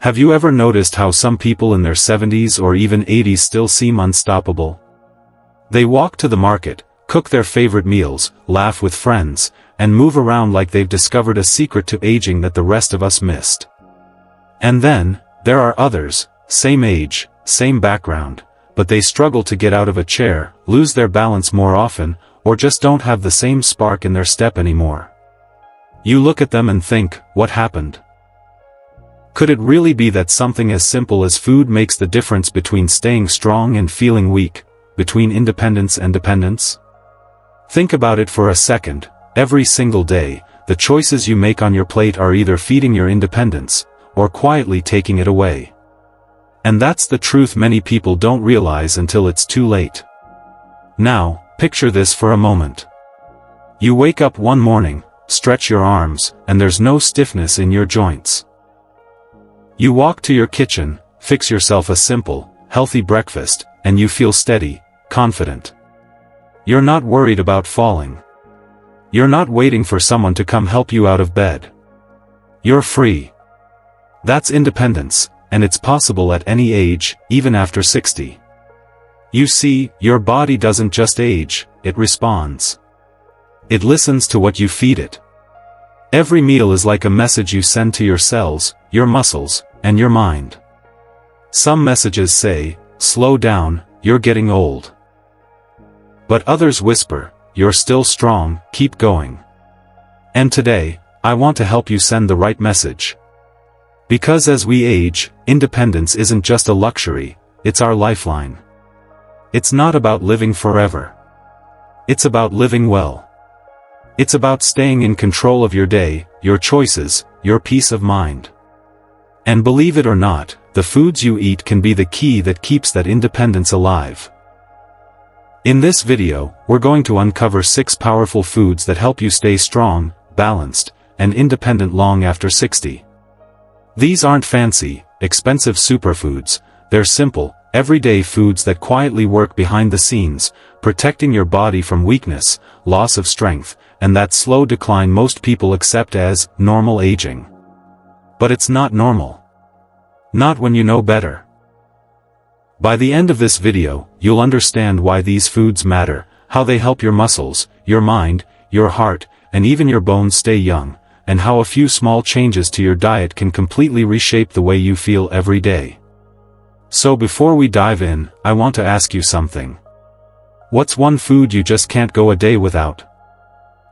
Have you ever noticed how some people in their 70s or even 80s still seem unstoppable? They walk to the market, cook their favorite meals, laugh with friends, and move around like they've discovered a secret to aging that the rest of us missed. And then, there are others, same age, same background, but they struggle to get out of a chair, lose their balance more often, or just don't have the same spark in their step anymore. You look at them and think, what happened? Could it really be that something as simple as food makes the difference between staying strong and feeling weak, between independence and dependence? Think about it for a second. Every single day, the choices you make on your plate are either feeding your independence, or quietly taking it away. And that's the truth many people don't realize until it's too late. Now, picture this for a moment. You wake up one morning, stretch your arms, and there's no stiffness in your joints. You walk to your kitchen, fix yourself a simple, healthy breakfast, and you feel steady, confident. You're not worried about falling. You're not waiting for someone to come help you out of bed. You're free. That's independence, and it's possible at any age, even after 60. You see, your body doesn't just age, it responds. It listens to what you feed it. Every meal is like a message you send to your cells, your muscles, and your mind. Some messages say, slow down, you're getting old. But others whisper, you're still strong, keep going. And today, I want to help you send the right message. Because as we age, independence isn't just a luxury, it's our lifeline. It's not about living forever. It's about living well. It's about staying in control of your day, your choices, your peace of mind. And believe it or not, the foods you eat can be the key that keeps that independence alive. In this video, we're going to uncover 6 powerful foods that help you stay strong, balanced, and independent long after 60. These aren't fancy, expensive superfoods, they're simple, everyday foods that quietly work behind the scenes, protecting your body from weakness, loss of strength, and that slow decline most people accept as normal aging. But it's not normal. Not when you know better. By the end of this video, you'll understand why these foods matter, how they help your muscles, your mind, your heart, and even your bones stay young, and how a few small changes to your diet can completely reshape the way you feel every day. So before we dive in, I want to ask you something. What's one food you just can't go a day without?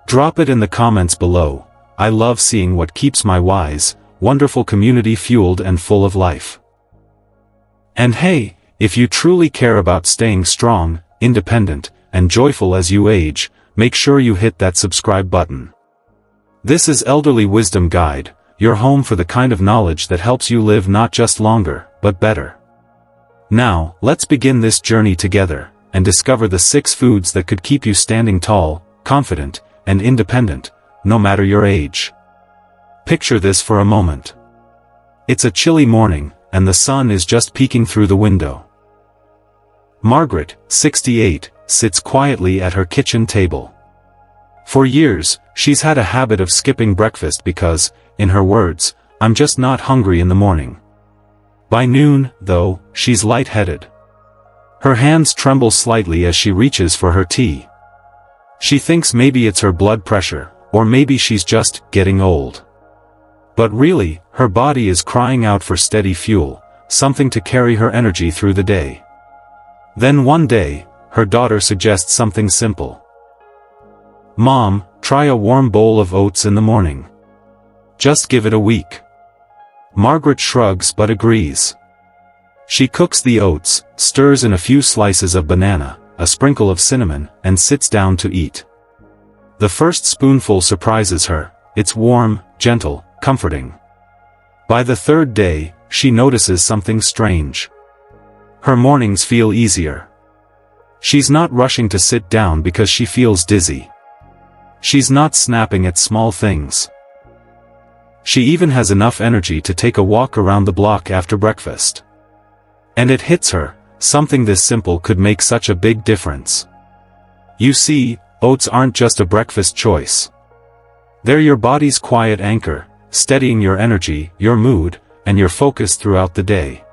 Drop it in the comments below. I love seeing what keeps my wise, wonderful community fueled and full of life. And hey, if you truly care about staying strong, independent, and joyful as you age, make sure you hit that subscribe button. This is Elderly Wisdom Guide, your home for the kind of knowledge that helps you live not just longer, but better. Now, let's begin this journey together, and discover the 6 foods that could keep you standing tall, confident, and independent, no matter your age. Picture this for a moment. It's a chilly morning, and the sun is just peeking through the window. Margaret, 68, sits quietly at her kitchen table. For years, she's had a habit of skipping breakfast because, in her words, I'm just not hungry in the morning. By noon, though, she's lightheaded. Her hands tremble slightly as she reaches for her tea. She thinks maybe it's her blood pressure, or maybe she's just getting old. But really, her body is crying out for steady fuel, something to carry her energy through the day. Then one day, her daughter suggests something simple. Mom, try a warm bowl of oats in the morning. Just give it a week. Margaret shrugs but agrees. She cooks the oats, stirs in a few slices of banana, a sprinkle of cinnamon, and sits down to eat. The first spoonful surprises her. It's warm, gentle, comforting. By the 3rd day, she notices something strange. Her mornings feel easier. She's not rushing to sit down because she feels dizzy. She's not snapping at small things. She even has enough energy to take a walk around the block after breakfast. And it hits her, something this simple could make such a big difference. You see, oats aren't just a breakfast choice. They're your body's quiet anchor, steadying your energy, your mood, and you're focused throughout the day.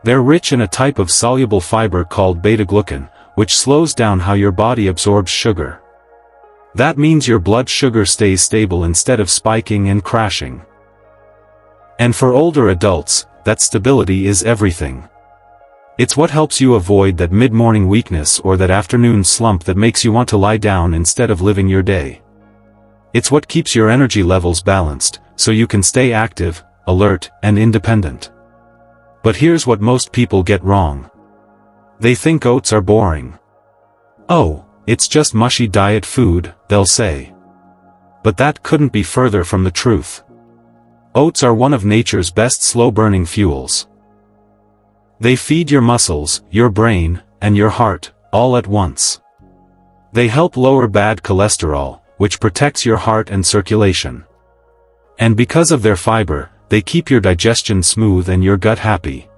They're rich in a type of soluble fiber called beta-glucan, which slows down how your body absorbs sugar. That means your blood sugar stays stable instead of spiking and crashing. And for older adults, that stability is everything. It's what helps you avoid that mid-morning weakness or that afternoon slump that makes you want to lie down instead of living your day. It's what keeps your energy levels balanced, so you can stay active, alert, and independent. But here's what most people get wrong. They think oats are boring. Oh, it's just mushy diet food, they'll say. But that couldn't be further from the truth. Oats are one of nature's best slow-burning fuels. They feed your muscles, your brain, and your heart, all at once. They help lower bad cholesterol, which protects your heart and circulation. And because of their fiber, they keep your digestion smooth and your gut happy.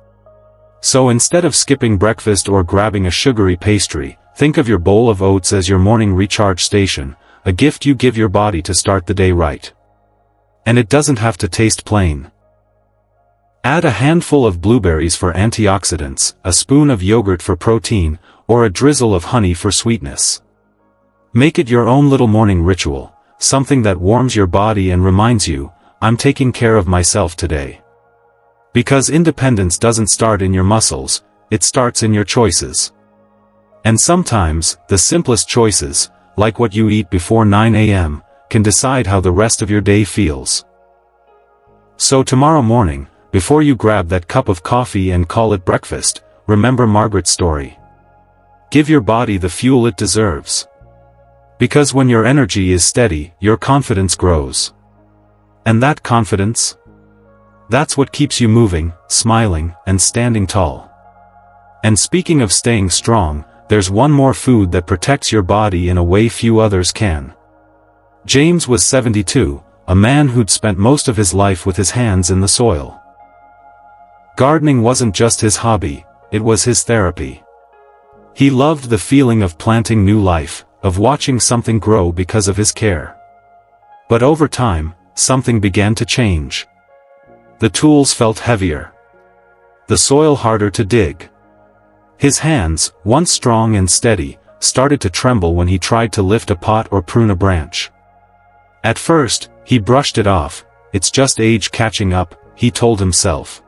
So instead of skipping breakfast or grabbing a sugary pastry, think of your bowl of oats as your morning recharge station, a gift you give your body to start the day right. And it doesn't have to taste plain. Add a handful of blueberries for antioxidants, a spoon of yogurt for protein, or a drizzle of honey for sweetness. Make it your own little morning ritual, something that warms your body and reminds you, I'm taking care of myself today. Because independence doesn't start in your muscles, it starts in your choices. And sometimes, the simplest choices, like what you eat before 9 a.m., can decide how the rest of your day feels. So tomorrow morning, before you grab that cup of coffee and call it breakfast, remember Margaret's story. Give your body the fuel it deserves. Because when your energy is steady, your confidence grows. And that confidence? That's what keeps you moving, smiling, and standing tall. And speaking of staying strong, there's one more food that protects your body in a way few others can. James was 72, a man who'd spent most of his life with his hands in the soil. Gardening wasn't just his hobby, it was his therapy. He loved the feeling of planting new life, of watching something grow because of his care. But over time, something began to change. The tools felt heavier. The soil harder to dig. His hands, once strong and steady, started to tremble when he tried to lift a pot or prune a branch. At first, he brushed it off, it's just age catching up, he told himself.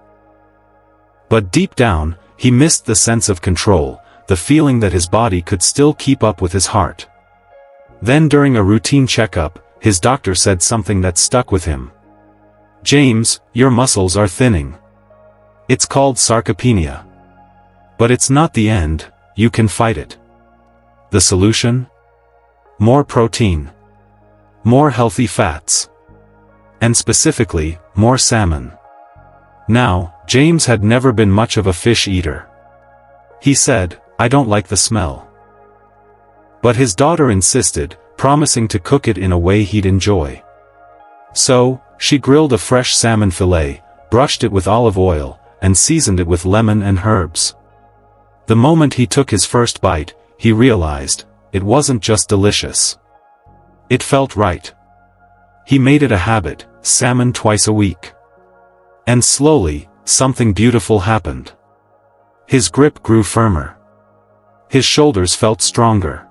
But deep down, he missed the sense of control, the feeling that his body could still keep up with his heart. Then during a routine checkup, his doctor said something that stuck with him. James, your muscles are thinning. It's called sarcopenia. But it's not the end, you can fight it. The solution? More protein. More healthy fats. And specifically, more salmon. Now, James had never been much of a fish eater. He said, I don't like the smell. But his daughter insisted, promising to cook it in a way he'd enjoy. So, she grilled a fresh salmon fillet, brushed it with olive oil, and seasoned it with lemon and herbs. The moment he took his first bite, he realized, it wasn't just delicious. It felt right. He made it a habit, salmon twice a week. And slowly, something beautiful happened. His grip grew firmer. His shoulders felt stronger.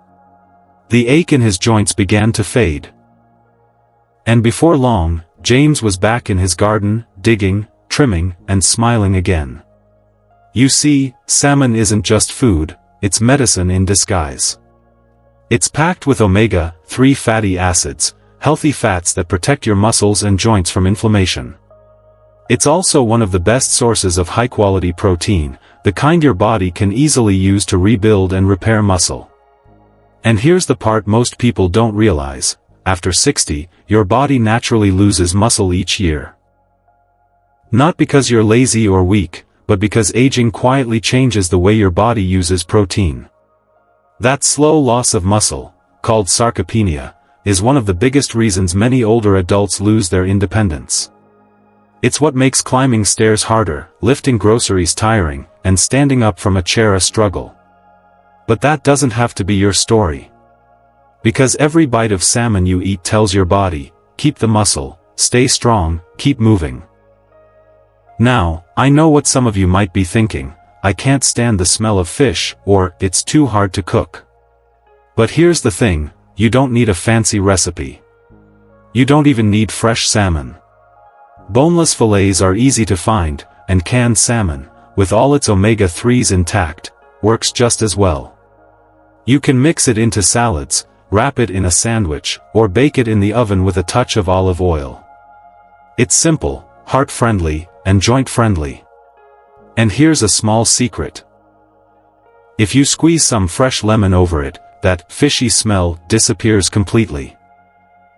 The ache in his joints began to fade. And before long, James was back in his garden, digging, trimming, and smiling again. You see, salmon isn't just food, it's medicine in disguise. It's packed with omega-3 fatty acids, healthy fats that protect your muscles and joints from inflammation. It's also one of the best sources of high-quality protein, the kind your body can easily use to rebuild and repair muscle. And here's the part most people don't realize, after 60, your body naturally loses muscle each year. Not because you're lazy or weak, but because aging quietly changes the way your body uses protein. That slow loss of muscle, called sarcopenia, is one of the biggest reasons many older adults lose their independence. It's what makes climbing stairs harder, lifting groceries tiring, and standing up from a chair a struggle. But that doesn't have to be your story. Because every bite of salmon you eat tells your body, keep the muscle, stay strong, keep moving. Now, I know what some of you might be thinking: I can't stand the smell of fish, or it's too hard to cook. But here's the thing: you don't need a fancy recipe. You don't even need fresh salmon. Boneless fillets are easy to find, and canned salmon, with all its omega-3s intact, works just as well. You can mix it into salads, wrap it in a sandwich, or bake it in the oven with a touch of olive oil. It's simple, heart-friendly, and joint-friendly. And here's a small secret. If you squeeze some fresh lemon over it, that fishy smell disappears completely.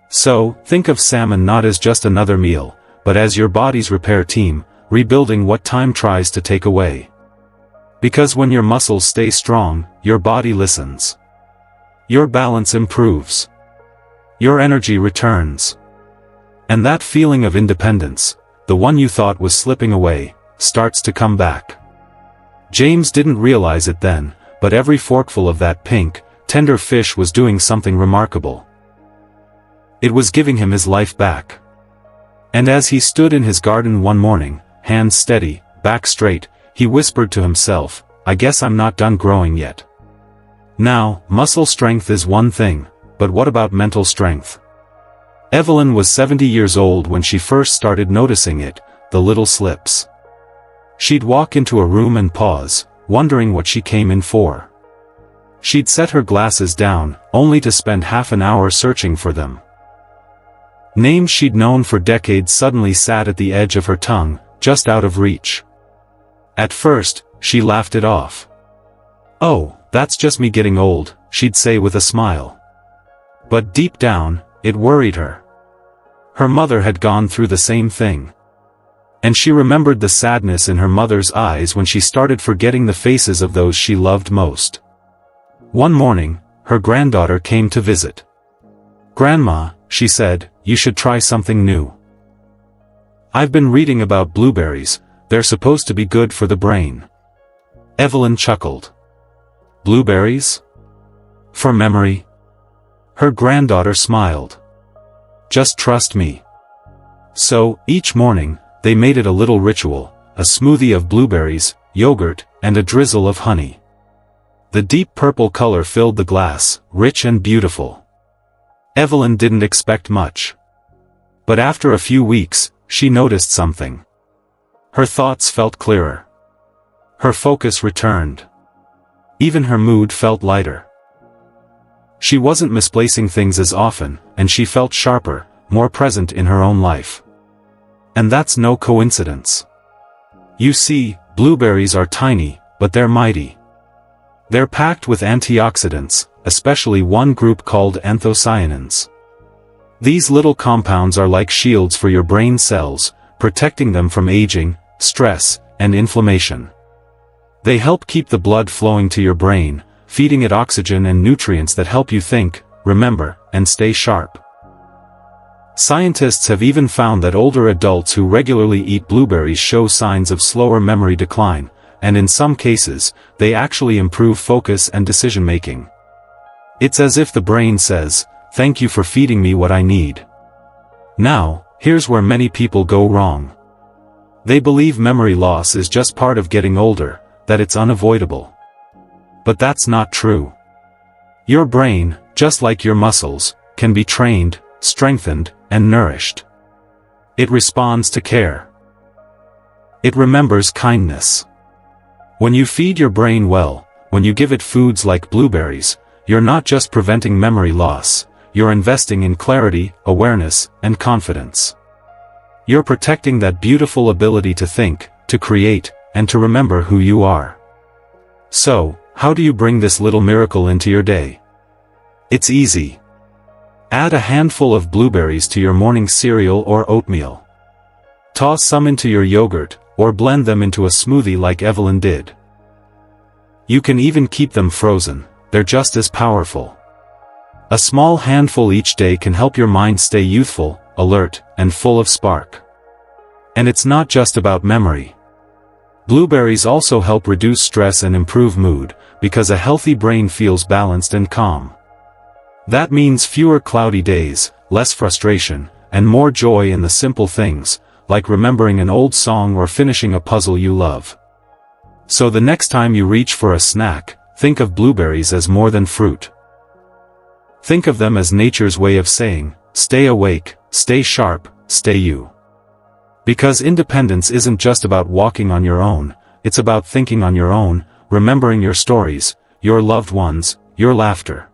So, think of salmon not as just another meal, but as your body's repair team, rebuilding what time tries to take away. Because when your muscles stay strong, your body listens. Your balance improves. Your energy returns. And that feeling of independence, the one you thought was slipping away, starts to come back. James didn't realize it then, but every forkful of that pink, tender fish was doing something remarkable. It was giving him his life back. And as he stood in his garden one morning, hands steady, back straight, he whispered to himself, "I guess I'm not done growing yet." Now, muscle strength is one thing, but what about mental strength? Evelyn was 70 years old when she first started noticing it, the little slips. She'd walk into a room and pause, wondering what she came in for. She'd set her glasses down, only to spend half an hour searching for them. Names she'd known for decades suddenly sat at the edge of her tongue, just out of reach. At first, she laughed it off. "Oh, that's just me getting old," she'd say with a smile. But deep down, it worried her. Her mother had gone through the same thing. And she remembered the sadness in her mother's eyes when she started forgetting the faces of those she loved most. One morning, her granddaughter came to visit. "Grandma," she said, "you should try something new. I've been reading about blueberries, they're supposed to be good for the brain." Evelyn chuckled. "Blueberries? For memory?" Her granddaughter smiled. "Just trust me." So, each morning, they made it a little ritual, a smoothie of blueberries, yogurt, and a drizzle of honey. The deep purple color filled the glass, rich and beautiful. Evelyn didn't expect much. But after a few weeks, she noticed something. Her thoughts felt clearer. Her focus returned. Even her mood felt lighter. She wasn't misplacing things as often, and she felt sharper, more present in her own life. And that's no coincidence. You see, blueberries are tiny, but they're mighty. They're packed with antioxidants, especially one group called anthocyanins. These little compounds are like shields for your brain cells, protecting them from aging, stress, and inflammation. They help keep the blood flowing to your brain, feeding it oxygen and nutrients that help you think, remember, and stay sharp. Scientists have even found that older adults who regularly eat blueberries show signs of slower memory decline, and in some cases, they actually improve focus and decision-making. It's as if the brain says, "Thank you for feeding me what I need." Now, here's where many people go wrong. They believe memory loss is just part of getting older, that it's unavoidable. But that's not true. Your brain, just like your muscles, can be trained, strengthened, and nourished. It responds to care. It remembers kindness. When you feed your brain well, when you give it foods like blueberries, you're not just preventing memory loss, you're investing in clarity, awareness, and confidence. You're protecting that beautiful ability to think, to create, and to remember who you are. So, how do you bring this little miracle into your day? It's easy. Add a handful of blueberries to your morning cereal or oatmeal. Toss some into your yogurt, or blend them into a smoothie like Evelyn did. You can even keep them frozen, they're just as powerful. A small handful each day can help your mind stay youthful, alert, and full of spark. And it's not just about memory. Blueberries also help reduce stress and improve mood, because a healthy brain feels balanced and calm. That means fewer cloudy days, less frustration, and more joy in the simple things, like remembering an old song or finishing a puzzle you love. So the next time you reach for a snack, think of blueberries as more than fruit. Think of them as nature's way of saying, stay awake, stay sharp, stay you. Because independence isn't just about walking on your own, it's about thinking on your own, remembering your stories, your loved ones, your laughter.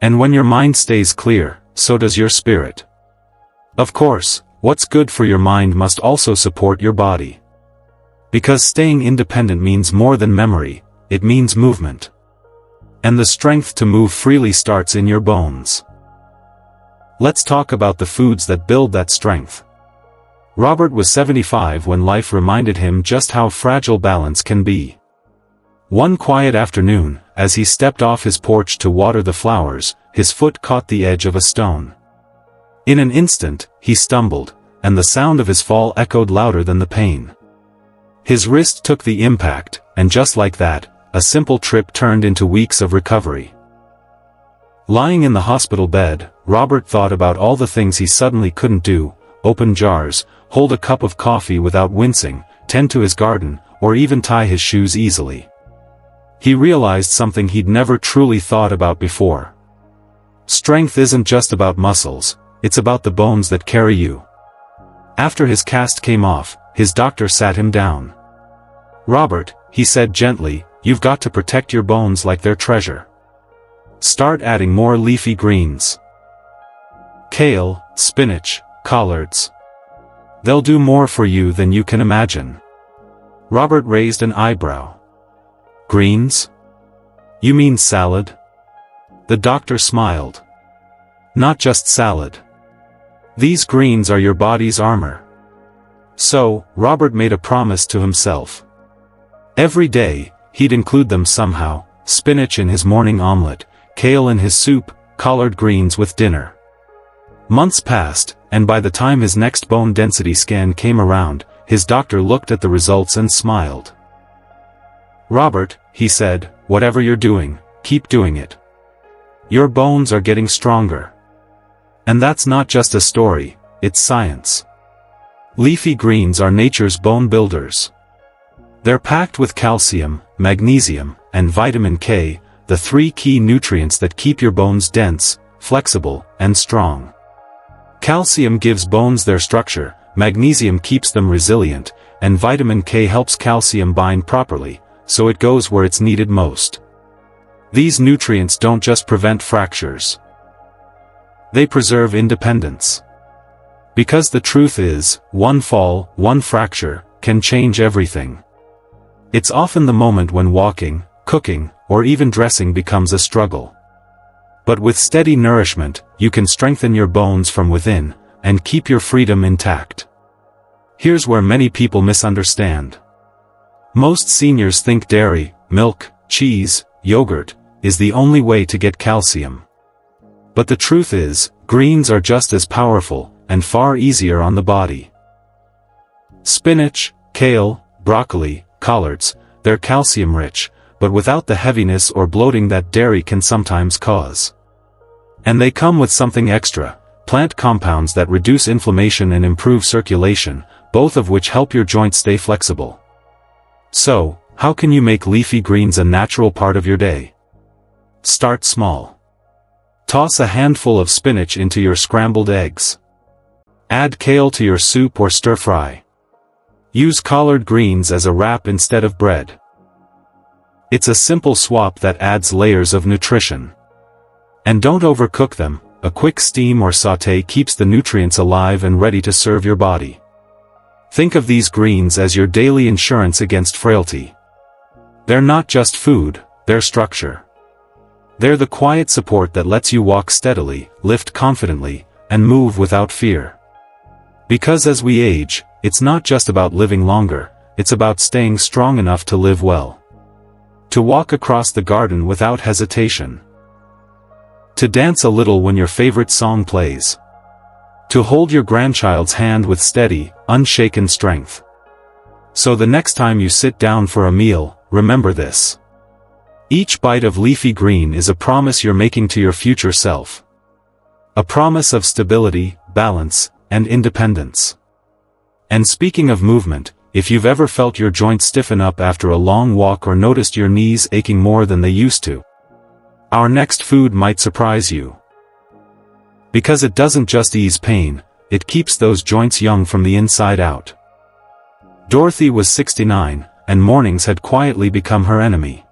And when your mind stays clear, so does your spirit. Of course, what's good for your mind must also support your body. Because staying independent means more than memory, it means movement. And the strength to move freely starts in your bones. Let's talk about the foods that build that strength. Robert was 75 when life reminded him just how fragile balance can be. One quiet afternoon, as he stepped off his porch to water the flowers, his foot caught the edge of a stone. In an instant, he stumbled, and the sound of his fall echoed louder than the pain. His wrist took the impact, and just like that, a simple trip turned into weeks of recovery. Lying in the hospital bed, Robert thought about all the things he suddenly couldn't do: open jars, hold a cup of coffee without wincing, tend to his garden, or even tie his shoes easily. He realized something he'd never truly thought about before. Strength isn't just about muscles, it's about the bones that carry you. After his cast came off, his doctor sat him down. "Robert," he said gently, "you've got to protect your bones like they're treasure. Start adding more leafy greens. Kale, spinach, collards. They'll do more for you than you can imagine." Robert raised an eyebrow. "Greens? You mean salad?" The doctor smiled. "Not just salad. These greens are your body's armor." So, Robert made a promise to himself. Every day, he'd include them somehow: spinach in his morning omelet, kale in his soup, collard greens with dinner. Months passed, and by the time his next bone density scan came around, his doctor looked at the results and smiled. "Robert," he said, "whatever you're doing, keep doing it. Your bones are getting stronger." And that's not just a story, it's science. Leafy greens are nature's bone builders. They're packed with calcium, magnesium, and vitamin K, the three key nutrients that keep your bones dense, flexible, and strong. Calcium gives bones their structure, magnesium keeps them resilient, and vitamin K helps calcium bind properly, so it goes where it's needed most. These nutrients don't just prevent fractures. They preserve independence. Because the truth is, one fall, one fracture, can change everything. It's often the moment when walking, cooking, or even dressing becomes a struggle. But with steady nourishment, you can strengthen your bones from within, and keep your freedom intact. Here's where many people misunderstand. Most seniors think dairy, milk, cheese, yogurt, is the only way to get calcium. But the truth is, greens are just as powerful, and far easier on the body. Spinach, kale, broccoli, collards, they're calcium-rich, but without the heaviness or bloating that dairy can sometimes cause. And they come with something extra: plant compounds that reduce inflammation and improve circulation, both of which help your joints stay flexible. So, how can you make leafy greens a natural part of your day? Start small. Toss a handful of spinach into your scrambled eggs. Add kale to your soup or stir-fry. Use collard greens as a wrap instead of bread. It's a simple swap that adds layers of nutrition. And don't overcook them: a quick steam or sauté keeps the nutrients alive and ready to serve your body. Think of these greens as your daily insurance against frailty. They're not just food, they're structure. They're the quiet support that lets you walk steadily, lift confidently, and move without fear. Because as we age, it's not just about living longer, it's about staying strong enough to live well. To walk across the garden without hesitation. To dance a little when your favorite song plays. To hold your grandchild's hand with steady, unshaken strength. So the next time you sit down for a meal, remember this. Each bite of leafy green is a promise you're making to your future self. A promise of stability, balance, and independence. And speaking of movement, if you've ever felt your joints stiffen up after a long walk or noticed your knees aching more than they used to, our next food might surprise you. Because it doesn't just ease pain, it keeps those joints young from the inside out. Dorothy was 69, and mornings had quietly become her enemy.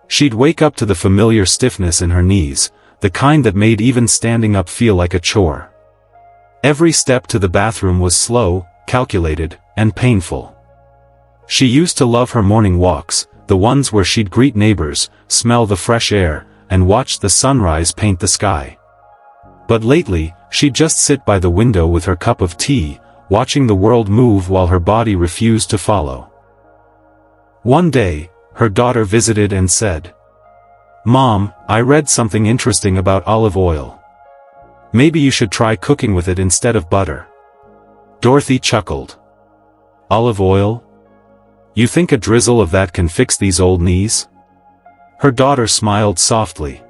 She'd wake up to the familiar stiffness in her knees, the kind that made even standing up feel like a chore. Every step to the bathroom was slow, calculated, and painful. She used to love her morning walks, the ones where she'd greet neighbors, smell the fresh air, and watch the sunrise paint the sky. But lately, she'd just sit by the window with her cup of tea, watching the world move while her body refused to follow. One day, her daughter visited and said, "Mom, I read something interesting about olive oil. Maybe you should try cooking with it instead of butter." Dorothy chuckled. "Olive oil? You think a drizzle of that can fix these old knees?" Her daughter smiled softly.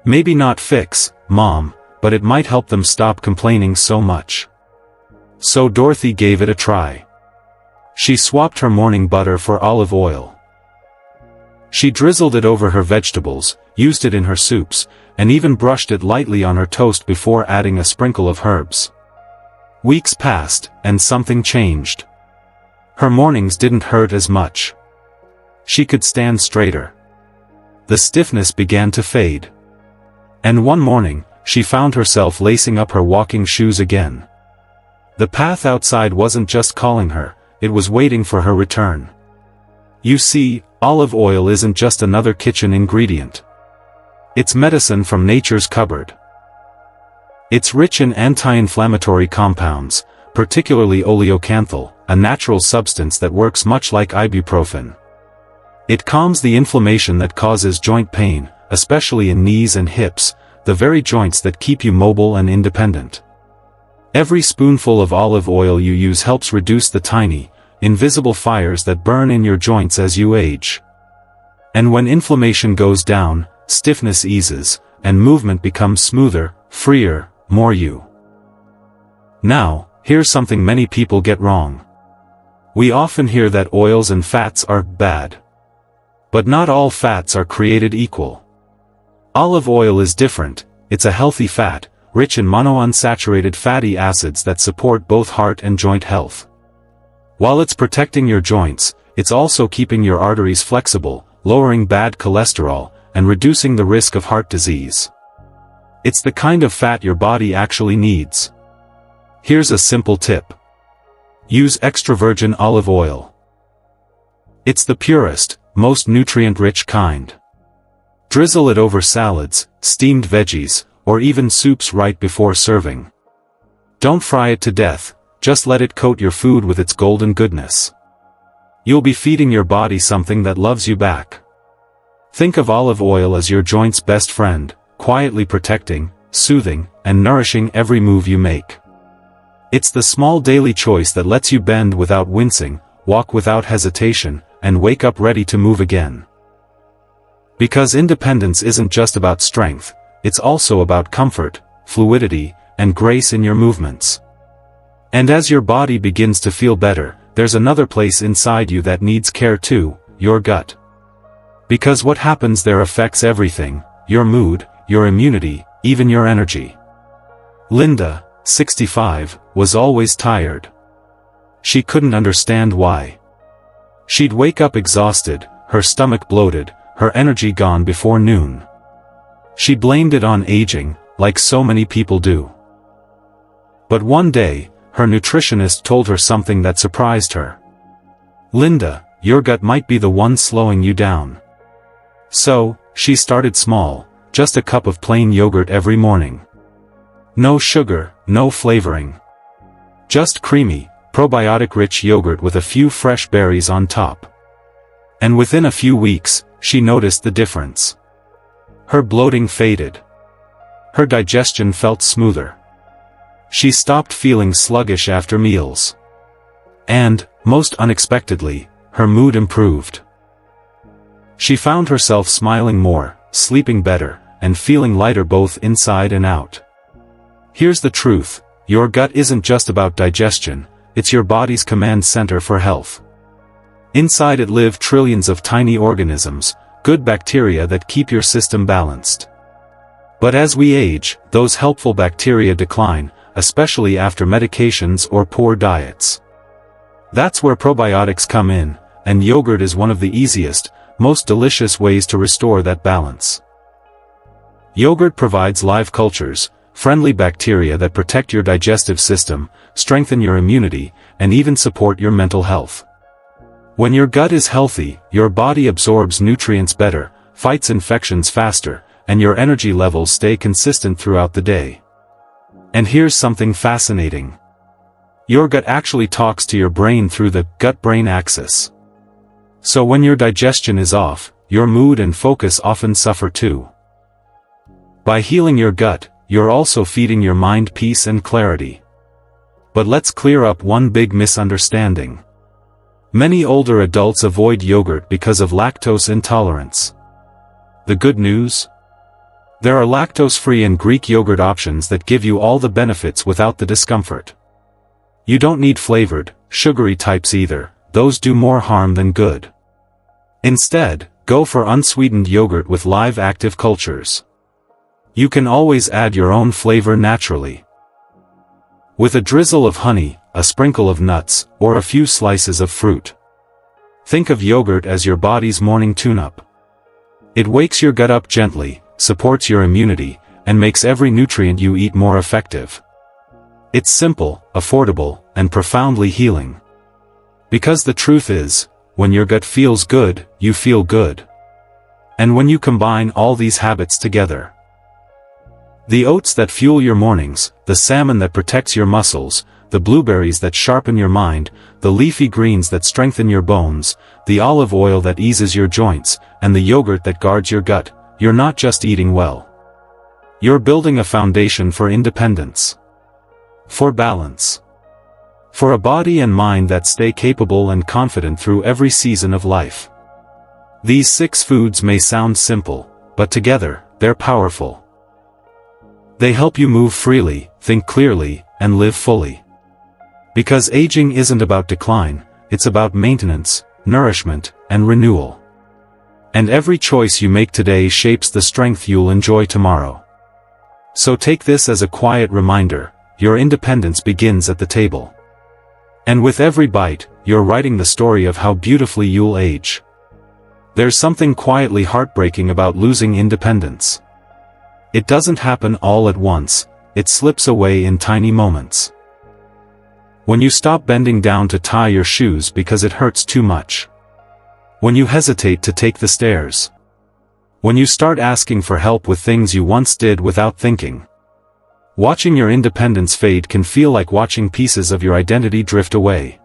"Maybe not fix, Mom, but it might help them stop complaining so much." So Dorothy gave it a try. She swapped her morning butter for olive oil. She drizzled it over her vegetables, used it in her soups, and even brushed it lightly on her toast before adding a sprinkle of herbs. Weeks passed, and something changed. Her mornings didn't hurt as much. She could stand straighter. The stiffness began to fade. And one morning, she found herself lacing up her walking shoes again. The path outside wasn't just calling her, it was waiting for her return. You see, olive oil isn't just another kitchen ingredient. It's medicine from nature's cupboard. It's rich in anti-inflammatory compounds, particularly oleocanthal, a natural substance that works much like ibuprofen. It calms the inflammation that causes joint pain, especially in knees and hips, the very joints that keep you mobile and independent. Every spoonful of olive oil you use helps reduce the tiny, invisible fires that burn in your joints as you age. And when inflammation goes down, stiffness eases, and movement becomes smoother, freer, more you. Now, here's something many people get wrong. We often hear that oils and fats are bad. But not all fats are created equal. Olive oil is different. It's a healthy fat, rich in monounsaturated fatty acids that support both heart and joint health. While it's protecting your joints, it's also keeping your arteries flexible, lowering bad cholesterol, and reducing the risk of heart disease. It's the kind of fat your body actually needs. Here's a simple tip. Use extra virgin olive oil. It's the purest, most nutrient-rich kind. Drizzle it over salads, steamed veggies, or even soups right before serving. Don't fry it to death, just let it coat your food with its golden goodness. You'll be feeding your body something that loves you back. Think of olive oil as your joint's best friend, quietly protecting, soothing, and nourishing every move you make. It's the small daily choice that lets you bend without wincing, walk without hesitation, and wake up ready to move again. Because independence isn't just about strength, it's also about comfort, fluidity, and grace in your movements. And as your body begins to feel better, there's another place inside you that needs care too, your gut. Because what happens there affects everything, your mood, your immunity, even your energy. Linda, 65, was always tired. She couldn't understand why. She'd wake up exhausted, her stomach bloated, her energy gone before noon. She blamed it on aging, like so many people do. But one day, her nutritionist told her something that surprised her. "Linda, your gut might be the one slowing you down." So, she started small, just a cup of plain yogurt every morning. No sugar, no flavoring. Just creamy, probiotic-rich yogurt with a few fresh berries on top. And within a few weeks, she noticed the difference. Her bloating faded. Her digestion felt smoother. She stopped feeling sluggish after meals. And, most unexpectedly, her mood improved. She found herself smiling more, sleeping better, and feeling lighter both inside and out. Here's the truth, your gut isn't just about digestion, it's your body's command center for health. Inside it live trillions of tiny organisms, good bacteria that keep your system balanced. But as we age, those helpful bacteria decline, especially after medications or poor diets. That's where probiotics come in, and yogurt is one of the easiest, most delicious ways to restore that balance. Yogurt provides live cultures, friendly bacteria that protect your digestive system, strengthen your immunity, and even support your mental health. When your gut is healthy, your body absorbs nutrients better, fights infections faster, and your energy levels stay consistent throughout the day. And here's something fascinating. Your gut actually talks to your brain through the gut-brain axis. So when your digestion is off, your mood and focus often suffer too. By healing your gut, you're also feeding your mind peace and clarity. But let's clear up one big misunderstanding. Many older adults avoid yogurt because of lactose intolerance. The good news? There are lactose-free and Greek yogurt options that give you all the benefits without the discomfort. You don't need flavored, sugary types either, those do more harm than good. Instead, go for unsweetened yogurt with live active cultures. You can always add your own flavor naturally. With a drizzle of honey, a sprinkle of nuts, or a few slices of fruit. Think of yogurt as your body's morning tune-up. It wakes your gut up gently, supports your immunity, and makes every nutrient you eat more effective. It's simple, affordable, and profoundly healing. Because the truth is, when your gut feels good, you feel good. And when you combine all these habits together, the oats that fuel your mornings, the salmon that protects your muscles, the blueberries that sharpen your mind, the leafy greens that strengthen your bones, the olive oil that eases your joints, and the yogurt that guards your gut, you're not just eating well. You're building a foundation for independence. For balance. For a body and mind that stay capable and confident through every season of life. These 6 foods may sound simple, but together, they're powerful. They help you move freely, think clearly, and live fully. Because aging isn't about decline, it's about maintenance, nourishment, and renewal. And every choice you make today shapes the strength you'll enjoy tomorrow. So take this as a quiet reminder, your independence begins at the table. And with every bite, you're writing the story of how beautifully you'll age. There's something quietly heartbreaking about losing independence. It doesn't happen all at once, it slips away in tiny moments. When you stop bending down to tie your shoes because it hurts too much. When you hesitate to take the stairs. When you start asking for help with things you once did without thinking. Watching your independence fade can feel like watching pieces of your identity drift away.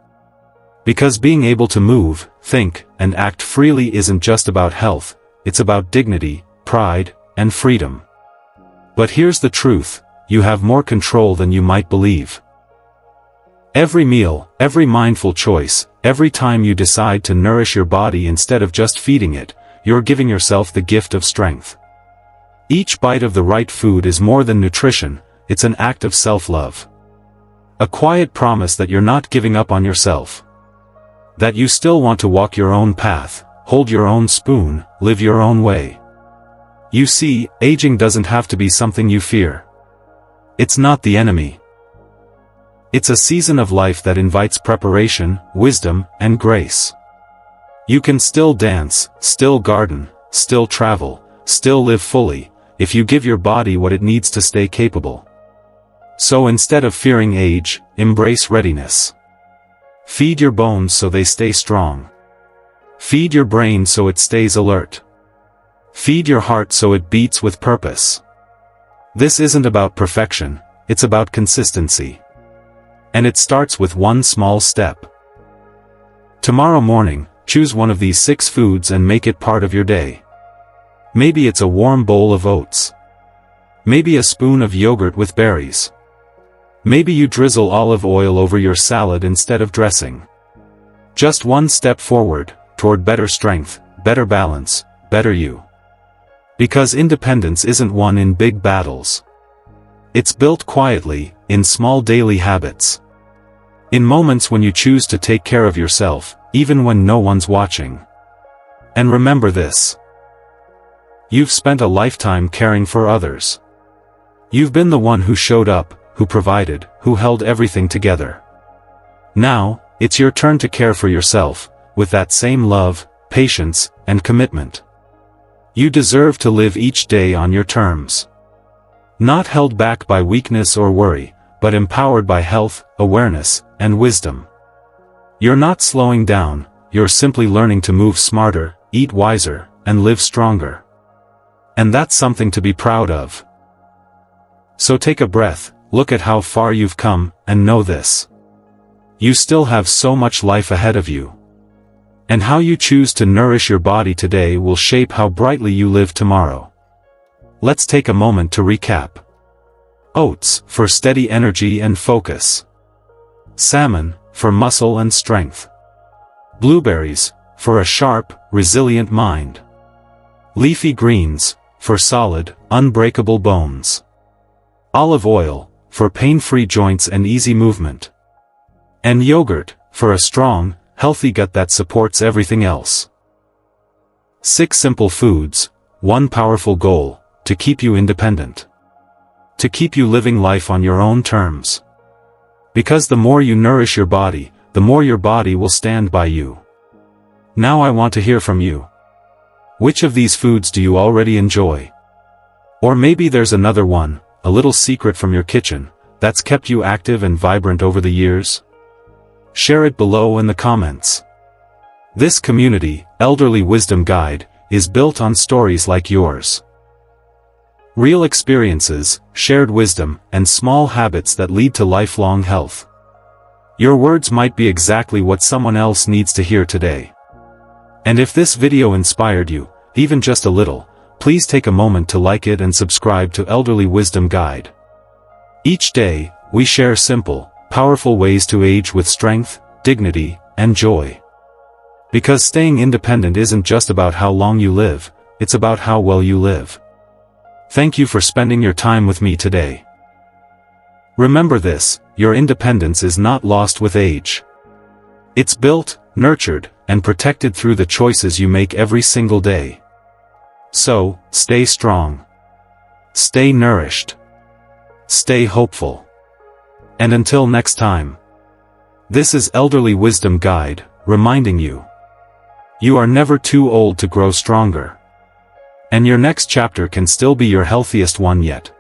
Because being able to move, think, and act freely isn't just about health, it's about dignity, pride, and freedom. But here's the truth, you have more control than you might believe. Every meal, every mindful choice, every time you decide to nourish your body instead of just feeding it, you're giving yourself the gift of strength. Each bite of the right food is more than nutrition, it's an act of self-love. A quiet promise that you're not giving up on yourself. That you still want to walk your own path, hold your own spoon, live your own way. You see, aging doesn't have to be something you fear. It's not the enemy. It's a season of life that invites preparation, wisdom, and grace. You can still dance, still garden, still travel, still live fully, if you give your body what it needs to stay capable. So instead of fearing age, embrace readiness. Feed your bones so they stay strong. Feed your brain so it stays alert. Feed your heart so it beats with purpose. This isn't about perfection, it's about consistency. And it starts with one small step. Tomorrow morning, choose one of these 6 foods and make it part of your day. Maybe it's a warm bowl of oats. Maybe a spoon of yogurt with berries. Maybe you drizzle olive oil over your salad instead of dressing. Just one step forward, toward better strength, better balance, better you. Because independence isn't won in big battles. It's built quietly, in small daily habits. In moments when you choose to take care of yourself, even when no one's watching. And remember this. You've spent a lifetime caring for others. You've been the one who showed up, who provided, who held everything together. Now, it's your turn to care for yourself, with that same love, patience, and commitment. You deserve to live each day on your terms. Not held back by weakness or worry, but empowered by health, awareness, and wisdom. You're not slowing down, you're simply learning to move smarter, eat wiser, and live stronger. And that's something to be proud of. So take a breath, look at how far you've come, and know this. You still have so much life ahead of you. And how you choose to nourish your body today will shape how brightly you live tomorrow. Let's take a moment to recap. Oats, for steady energy and focus. Salmon, for muscle and strength. Blueberries, for a sharp, resilient mind. Leafy greens, for solid, unbreakable bones. Olive oil, for pain-free joints and easy movement. And yogurt, for a strong, healthy gut that supports everything else. 6 simple foods, 1 powerful goal, to keep you independent. To keep you living life on your own terms. Because the more you nourish your body, the more your body will stand by you. Now I want to hear from you. Which of these foods do you already enjoy? Or maybe there's another one, a little secret from your kitchen, that's kept you active and vibrant over the years? Share it below in the comments. This community, Elderly Wisdom Guide, is built on stories like yours. Real experiences, shared wisdom, and small habits that lead to lifelong health. Your words might be exactly what someone else needs to hear today. And if this video inspired you, even just a little, please take a moment to like it and subscribe to Elderly Wisdom Guide. Each day, we share simple, powerful ways to age with strength, dignity, and joy. Because staying independent isn't just about how long you live, it's about how well you live. Thank you for spending your time with me today. Remember this, your independence is not lost with age. It's built, nurtured, and protected through the choices you make every single day. So, stay strong. Stay nourished. Stay hopeful. And until next time. This is Elderly Wisdom Guide, reminding you. You are never too old to grow stronger. And your next chapter can still be your healthiest one yet.